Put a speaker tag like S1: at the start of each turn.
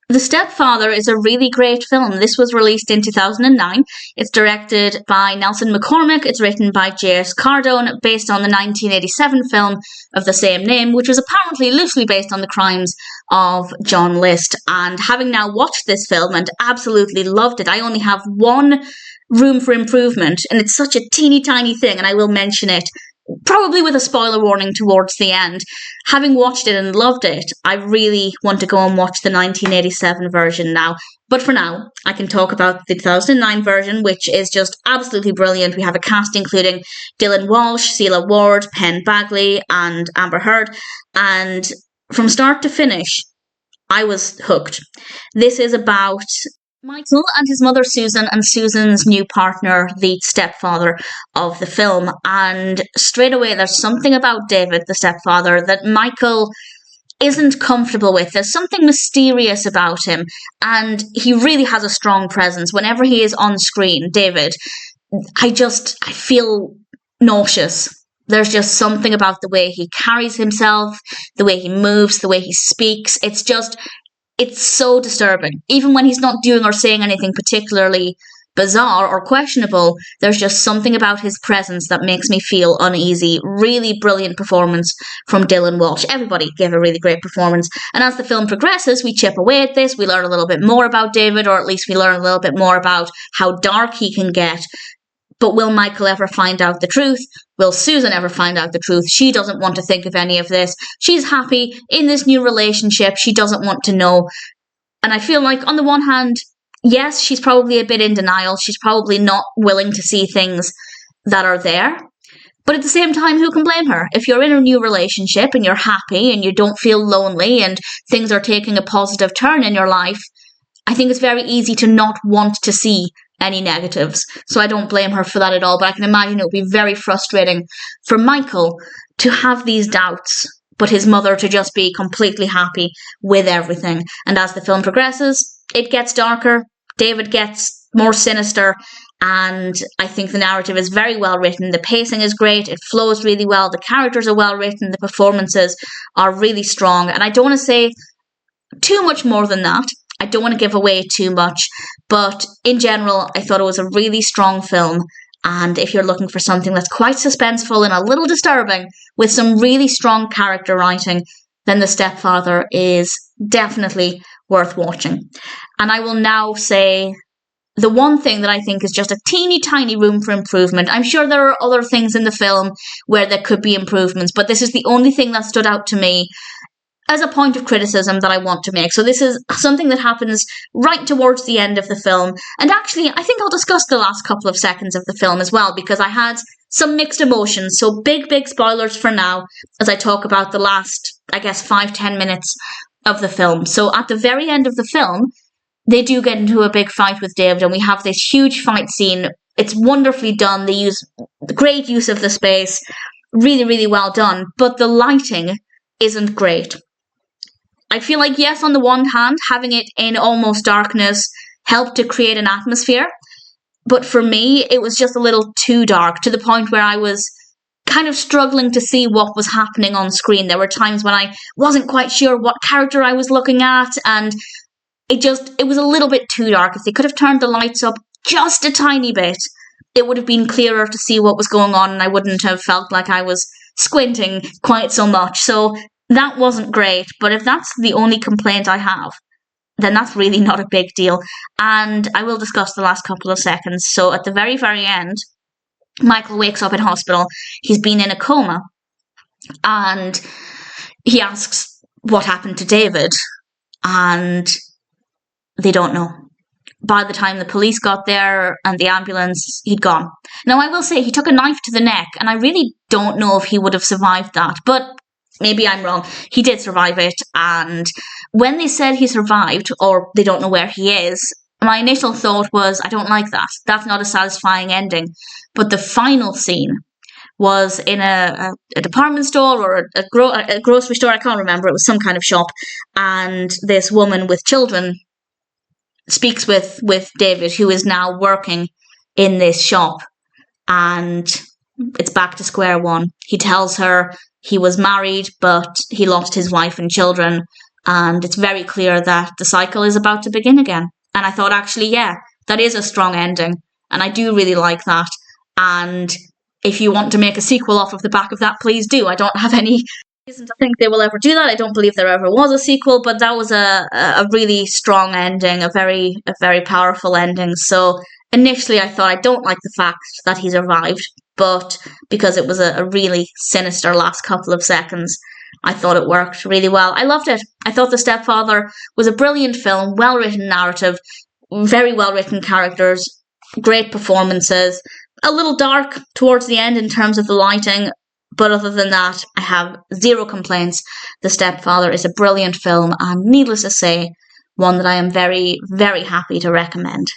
S1: The Stepfather is a really great film. This was released in 2009. It's directed by Nelson McCormick. It's written by J.S. Cardone, based on the 1987 film of the same name, which was apparently loosely based on the crimes of John List. And having now watched this film and absolutely loved it, I only have one room for improvement, and it's such a teeny tiny thing, and I will mention it probably with a spoiler warning towards the end. Having watched it and loved it, I really want to go and watch the 1987 version now. But for now, I can talk about the 2009 version, which is just absolutely brilliant. We have a cast including Dylan Walsh, Sela Ward, Penn Badgley, and Amber Heard. And from start to finish, I was hooked. This is about Michael and his mother Susan, and Susan's new partner, the stepfather of the film. And straight away, there's something about David, the stepfather, that Michael isn't comfortable with. There's something mysterious about him, and he really has a strong presence. Whenever he is on screen, David, I feel nauseous. There's just something about the way he carries himself, the way he moves, the way he speaks. It's so disturbing. Even when he's not doing or saying anything particularly bizarre or questionable, there's just something about his presence that makes me feel uneasy. Really brilliant performance from Dylan Walsh. Everybody gave a really great performance. And as the film progresses, we chip away at this. We learn a little bit more about David, or at least we learn a little bit more about how dark he can get. But will Michael ever find out the truth? Will Susan ever find out the truth? She doesn't want to think of any of this. She's happy in this new relationship. She doesn't want to know. And I feel like, on the one hand, yes, she's probably a bit in denial. She's probably not willing to see things that are there. But at the same time, who can blame her? If you're in a new relationship and you're happy and you don't feel lonely and things are taking a positive turn in your life, I think it's very easy to not want to see any negatives. So I don't blame her for that at all, but I can imagine it would be very frustrating for Michael to have these doubts, but his mother to just be completely happy with everything. And as the film progresses, it gets darker, David gets more sinister, and I think the narrative is very well written. The pacing is great, it flows really well, the characters are well written, the performances are really strong, and I don't want to say too much more than that. I don't want to give away too much, but in general, I thought it was a really strong film. And if you're looking for something that's quite suspenseful and a little disturbing with some really strong character writing, then The Stepfather is definitely worth watching. And I will now say the one thing that I think is just a teeny tiny room for improvement. I'm sure there are other things in the film where there could be improvements, but this is the only thing that stood out to me as a point of criticism that I want to make. So this is something that happens right towards the end of the film. And actually, I think I'll discuss the last couple of seconds of the film as well, because I had some mixed emotions. So big spoilers for now as I talk about the last, 5-10 minutes of the film. So at the very end of the film, they do get into a big fight with David, and we have this huge fight scene. It's wonderfully done. They use great use of the space. Really, really well done. But the lighting isn't great. I feel like, yes, on the one hand, having it in almost darkness helped to create an atmosphere. But for me, it was just a little too dark, to the point where I was kind of struggling to see what was happening on screen. There were times when I wasn't quite sure what character I was looking at, and it was a little bit too dark. If they could have turned the lights up just a tiny bit, it would have been clearer to see what was going on, and I wouldn't have felt like I was squinting quite so much. So that wasn't great, but if that's the only complaint I have, then that's really not a big deal. And I will discuss the last couple of seconds. So at the very, very end, Michael wakes up in hospital. He's been in a coma, and he asks what happened to David, and they don't know. By the time the police got there and the ambulance, he'd gone. Now, I will say he took a knife to the neck, and I really don't know if he would have survived that, but maybe I'm wrong. He did survive it, and when they said he survived, or they don't know where he is, my initial thought was, I don't like that. That's not a satisfying ending. But the final scene was in a department store or a grocery store. I can't remember. It was some kind of shop, and this woman with children speaks with David, who is now working in this shop, and it's back to square one. He tells her he was married, but he lost his wife and children and it's very clear that the cycle is about to begin again. And I thought, actually, yeah, that is a strong ending, and I do really like that. And if you want to make a sequel off of the back of that, please do. I don't have any reason to think they will ever do that. I don't believe there ever was a sequel, but that was a really strong ending, a very powerful ending. So initially I thought, I don't like the fact that he survived, but because it was a really sinister last couple of seconds, I thought it worked really well. I loved it. I thought The Stepfather was a brilliant film, well-written narrative, very well-written characters, great performances, a little dark towards the end in terms of the lighting, but other than that, I have zero complaints. The Stepfather is a brilliant film, and needless to say, one that I am very, very happy to recommend.